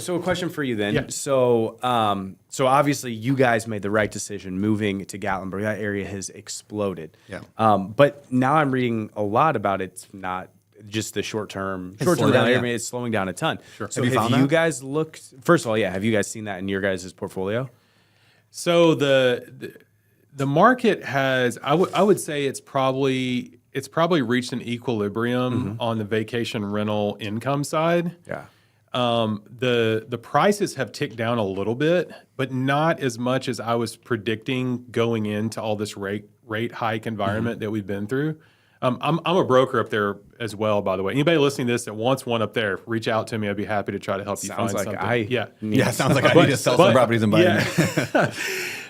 So a question for you then. Yeah. So obviously you guys made the right decision moving to Gatlinburg. That area has exploded. Yeah. But now I'm reading a lot about it's not just the short-term slowed down, rental area. yeah. I mean, it's slowing down a ton. Sure. So Have you found you that? guys looked, first of all, have you guys seen that in your guys' portfolio? So the market has, I would say it's probably reached an equilibrium on the vacation rental income side. Yeah. The prices have ticked down a little bit, but not as much as I was predicting going into all this rate hike environment that we've been through. I'm a broker up there as well, by the way. Anybody listening to this that wants one up there, reach out to me. I'd be happy to try to help you Sounds find like something. Yeah, sounds like I need to sell some properties and buy them.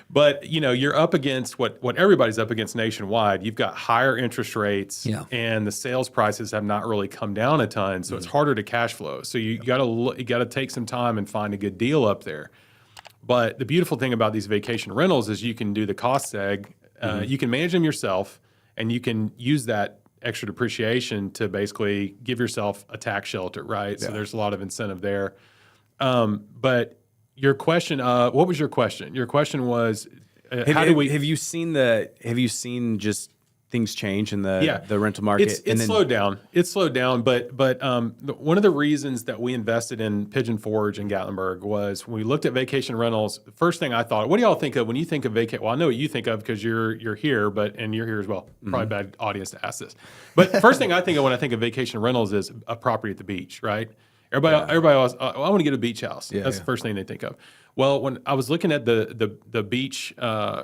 But you're up against what everybody's up against nationwide. You've got higher interest rates, and the sales prices have not really come down a ton, so it's harder to cash flow. So you got to take some time and find a good deal up there. But the beautiful thing about these vacation rentals is you can do the cost seg. You can manage them yourself, and you can use that extra depreciation to basically give yourself a tax shelter, right? So there's a lot of incentive there. But your question, what was your question? Your question was, how do we? Have you seen just things change in the rental market? It's slowed down. It's slowed down, but one of the reasons that we invested in Pigeon Forge in Gatlinburg was when we looked at vacation rentals. The first thing I thought, what do y'all think of when you think of vacation? Well, I know what you think of because you're here, and you're here as well. Probably bad audience to ask this, but first thing I think of when I think of vacation rentals is a property at the beach, right? Everybody else, I want to get a beach house. That's the first thing they think of. Well, when I was looking at the beach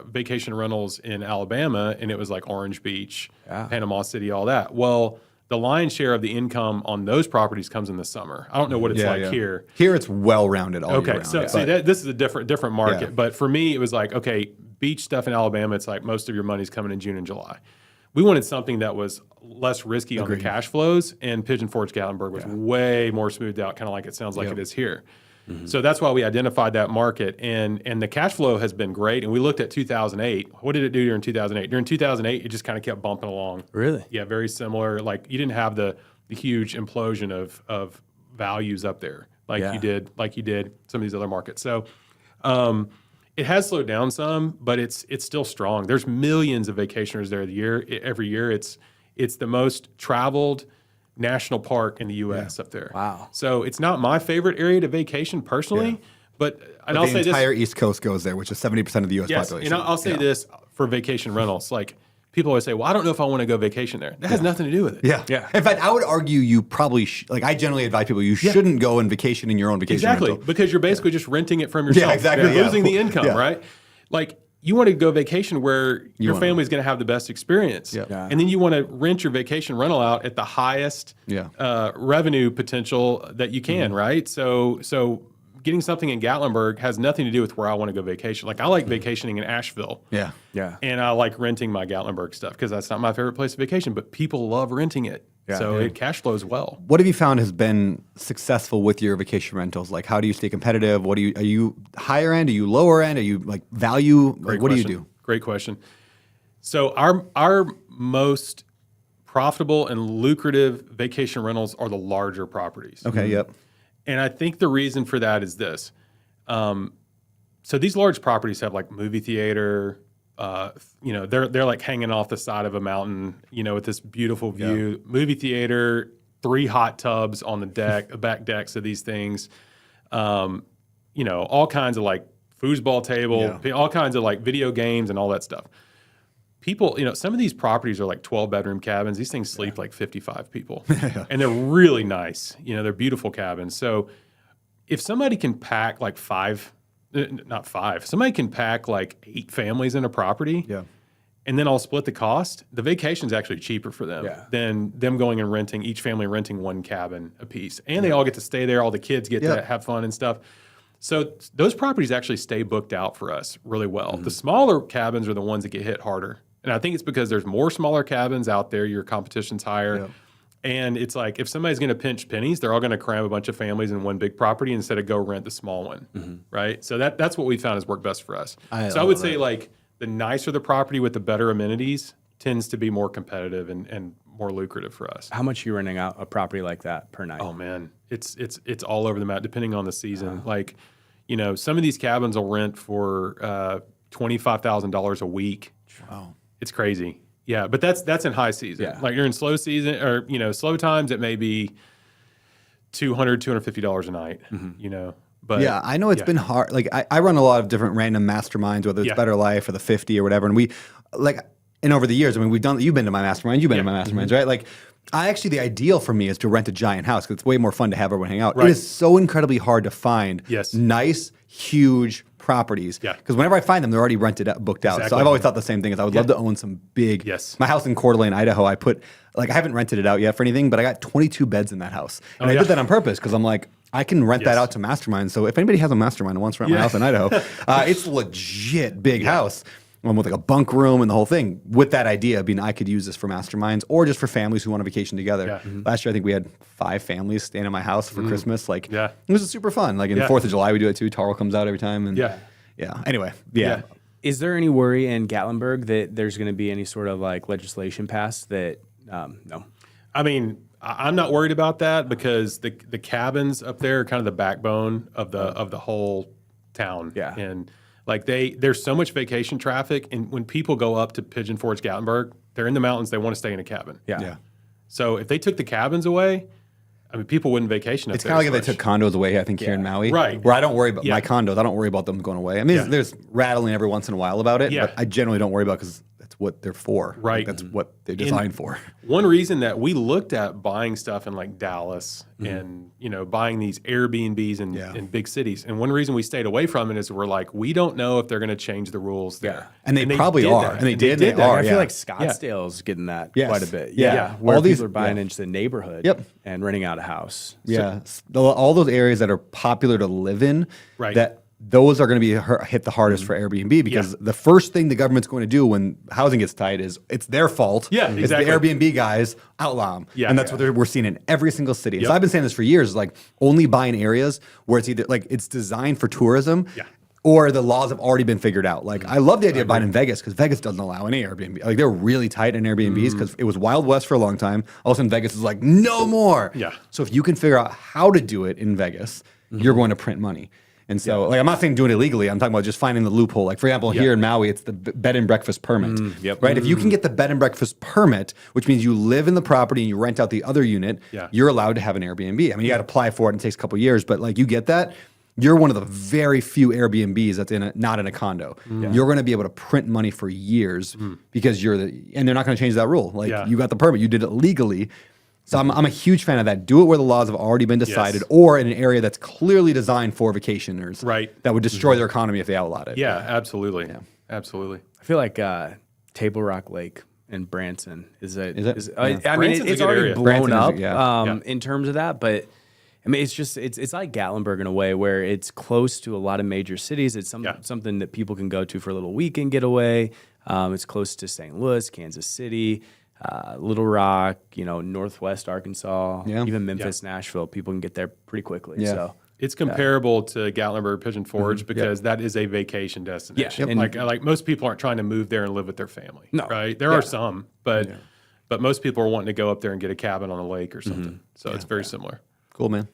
vacation rentals in Alabama, and it was like Orange Beach, Panama City, all that. Well, the lion's share of the income on those properties comes in the summer. I don't know what it's like here. Here it's well-rounded all year round. So see, this is a different market. Yeah. But for me, it was like, okay, beach stuff in Alabama, it's like most of your money's coming in June and July. We wanted something that was less risky on the cash flows, and Pigeon Forge Gatlinburg was way more smoothed out, kind of like it sounds like it is here. So that's why we identified that market, and the cash flow has been great. And we looked at 2008. What did it do during 2008? During 2008, it just kind of kept bumping along. Really? Yeah, very similar. Like you didn't have the huge implosion of values up there like you did some of these other markets. So it has slowed down some, but it's still strong. There's millions of vacationers there every year. It's the most traveled national park in the U.S. up there. Wow. So it's not my favorite area to vacation personally, but I'll say this. The entire East Coast goes there, which is 70% of the U.S. population. And I'll say this for vacation rentals. Like people always say, well, I don't know if I want to go vacation there. That has nothing to do with it. Yeah. In fact, I would argue you probably, I generally advise people you shouldn't go and vacation in your own vacation rental. Because you're basically just renting it from yourself. Yeah, exactly. You're losing the income, right? Like you want to go vacation where your family's going to have the best experience. And then you want to rent your vacation rental out at the highest revenue potential that you can, right? So getting something in Gatlinburg has nothing to do with where I want to go vacation. Like I like vacationing in Asheville. Yeah. And I like renting my Gatlinburg stuff because that's not my favorite place to vacation, but people love renting it. So it cash flows well. What have you found has been successful with your vacation rentals? Like, how do you stay competitive? Are you higher end? Are you lower end? Are you like value? Like, what do you do? Great question. So our most profitable and lucrative vacation rentals are the larger properties. Okay. Yep. And I think the reason for that is this. So these large properties have like movie theater. They're like hanging off the side of a mountain, with this beautiful view. Movie theater, 3 hot tubs on the back decks of these things. All kinds of like foosball table, all kinds of like video games and all that stuff. People, some of these properties are like 12-bedroom cabins. These things sleep like 55 people, and they're really nice. They're beautiful cabins. So if somebody can pack like somebody can pack like 8 families in a property, and then I'll split the cost. The vacation's actually cheaper for them than them going and each family renting 1 cabin a piece. And they all get to stay there. All the kids get to have fun and stuff. So those properties actually stay booked out for us really well. The smaller cabins are the ones that get hit harder. And I think it's because there's more smaller cabins out there. Your competition's higher. And it's like if somebody's going to pinch pennies, they're all going to cram a bunch of families in one big property instead of go rent the small one, right? So that's what we found has worked best for us. I would say like the nicer the property with the better amenities tends to be more competitive and more lucrative for us. How much are you renting out a property like that per night? Oh man, It's all over the map depending on the season. Like, you know, some of these cabins will rent for $25,000 a week. Wow. It's crazy. Yeah, but that's in high season. Yeah. Like during slow season or, you know, slow times, it may be $250 a night, you know. But yeah, I know it's been hard. Like I run a lot of different random masterminds, whether it's Better Life or the 50 or whatever. And and over the years, I mean, you've been to my mastermind, you've been to my masterminds, right? Like the ideal for me is to rent a giant house because it's way more fun to have everyone hang out. Right. It is so incredibly hard to find nice, huge properties. Yeah. Because whenever I find them, they're already booked out. So I've always thought the same thing is I would love to own some big. Yes. My house in Coeur d'Alene, Idaho, I haven't rented it out yet for anything, but I got 22 beds in that house. And I did that on purpose because I'm like, I can rent that out to masterminds. So if anybody has a mastermind and wants to rent my house in Idaho, it's a legit big house. One with like a bunk room and the whole thing. With that idea being, I could use this for masterminds or just for families who want a vacation together. Yeah. Last year, I think we had 5 families staying in my house for Christmas. Like, it was super fun. Like in the 4th of July, we do it too. Taro comes out every time. And Anyway, Is there any worry in Gatlinburg that there's going to be any sort of like legislation passed that? No. I mean, I'm not worried about that because the cabins up there are kind of the backbone of the whole town. Yeah. And like there's so much vacation traffic, and when people go up to Pigeon Forge, Gatlinburg, they're in the mountains. They want to stay in a cabin. Yeah. So if they took the cabins away, I mean, people wouldn't vacation up there. It's kind of like if they took condos away, I think, here in Maui. Right. Where I don't worry about my condos. I don't worry about them going away. I mean, there's rattling every once in a while about it, but I generally don't worry about it because that's what they're for. Right. Like, that's what they're designed for. One reason that we looked at buying stuff in like Dallas and, you know, buying these Airbnbs in big cities. And one reason we stayed away from it is we're like, we don't know if they're going to change the rules there. And they probably are. And they did. They are. I feel like Scottsdale's getting that quite a bit. Where all these people are buying into the neighborhood and renting out a house. Yeah. All those areas that are popular to live in, that those are going to be hit the hardest for Airbnb because the first thing the government's going to do when housing gets tight is it's their fault. Yeah, exactly. It's the Airbnb guys outlaw them. Yeah, and that's what we're seeing in every single city. So I've been saying this for years, like only buying areas where it's either like it's designed for tourism or the laws have already been figured out. Like I love the idea of buying in Vegas because Vegas doesn't allow any Airbnb. Like they're really tight in Airbnbs because it was Wild West for a long time. All of a sudden Vegas is like, no more. Yeah. So if you can figure out how to do it in Vegas, you're going to print money. And so, like, I'm not saying do it illegally. I'm talking about just finding the loophole. Like, for example, here in Maui, it's the bed and breakfast permit, right? If you can get the bed and breakfast permit, which means you live in the property and you rent out the other unit, you're allowed to have an Airbnb. I mean, you got to apply for it and it takes a couple of years, but like you get that, you're one of the very few Airbnbs that's not in a condo. You're going to be able to print money for years because and they're not going to change that rule. Like, you got the permit, you did it legally. So I'm a huge fan of that. Do it where the laws have already been decided or in an area that's clearly designed for vacationers that would destroy their economy if they outlawed it. Yeah, absolutely. Yeah. Absolutely. I feel like Table Rock Lake in Branson is I mean, Branson's it's already blown up in terms of that, but I mean, it's just it's like Gatlinburg in a way where it's close to a lot of major cities. It's something that people can go to for a little weekend getaway. It's close to St. Louis, Kansas City. Little Rock, Northwest Arkansas, even Memphis, Nashville, people can get there pretty quickly. Yeah. So it's comparable to Gatlinburg, Pigeon Forge because that is a vacation destination. Like most people aren't trying to move there and live with their family. No. Right? There are some, but most people are wanting to go up there and get a cabin on a lake or something. So it's very similar. Cool, man.